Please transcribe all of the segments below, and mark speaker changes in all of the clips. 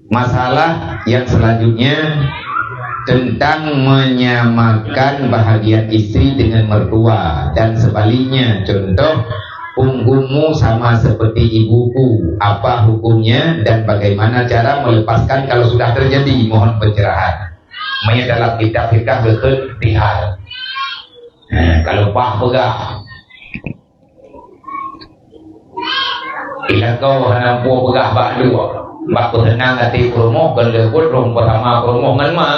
Speaker 1: Masalah yang selanjutnya tentang menyamakan bahagian istri dengan mertua dan sebaliknya. Contoh, punggungmu sama seperti ibuku, apa hukumnya dan bagaimana cara melepaskan kalau sudah terjadi? Mohon pencerahan. Dalam kitab fikih berketihal. Kalau pah pegah ila kau hana puak pegah bak dua bak tenang hati promo kalau rong pertama promo ngan mah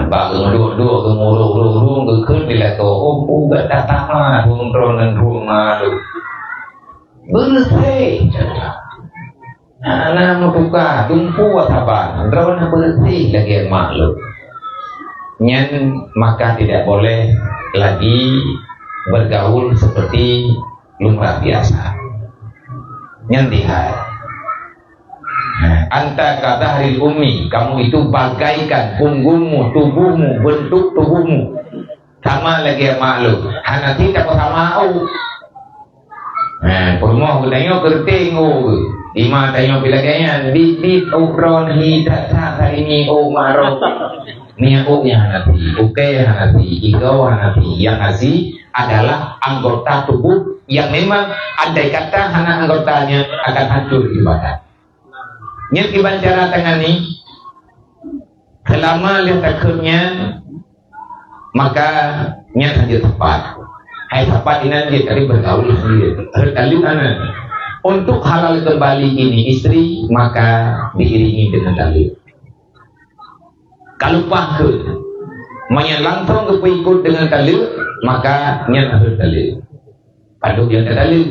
Speaker 1: bak dua gemurung gekut ila kau gak datang lah rumah bersih anak muka tumpu atapan drone bersih lagi makhluk nyen, maka tidak boleh lagi bergaul seperti lumrah biasa. Nyen lihat, anta kata hari umi, kamu itu bagaikan punggungmu, tubuhmu, bentuk tubuhmu sama lagi makhluk. Hanati tak sama au. Permoh tengok kerting ima tengok bilagaian bibit ukron hidat hari ini marok. Nia Hanati, Hanati, Igau Hanati. Yang Hanati adalah anggota tubuh yang memang andai kata hana anggotanya akan hancur ibadah. Yang ibadah cara tangani selama lihat takutnya maka nya saja tepat. Hai tepat ini dia tadi bergaul sendiri. Tadi mana? Untuk halal kembali ini istri maka diiringi dengan dalil. Kalau pakut langsung ke ikut dengan dalil maka nyan harus dalil. Kalau yang tak dalil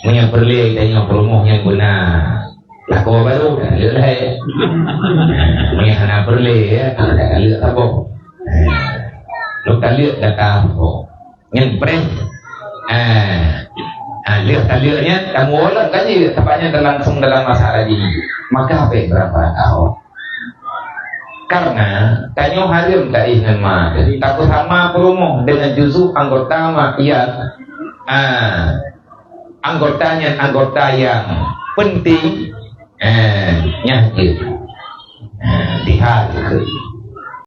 Speaker 1: perli tanya promoh yang benar. Lah kau baru dalil lah. Hana perli ya dalil apa? Lu dalil data apa? Nyan pres. Lihat dalilnya kamu olah kan je tepatnya langsung dalam masalah ini. Maka apa berapa tahu? Karena tanya harim tak ingin mah, takut sama promo dengan juzuk anggota mah iya, anggotanya anggota yang penting, nyakit, dihal.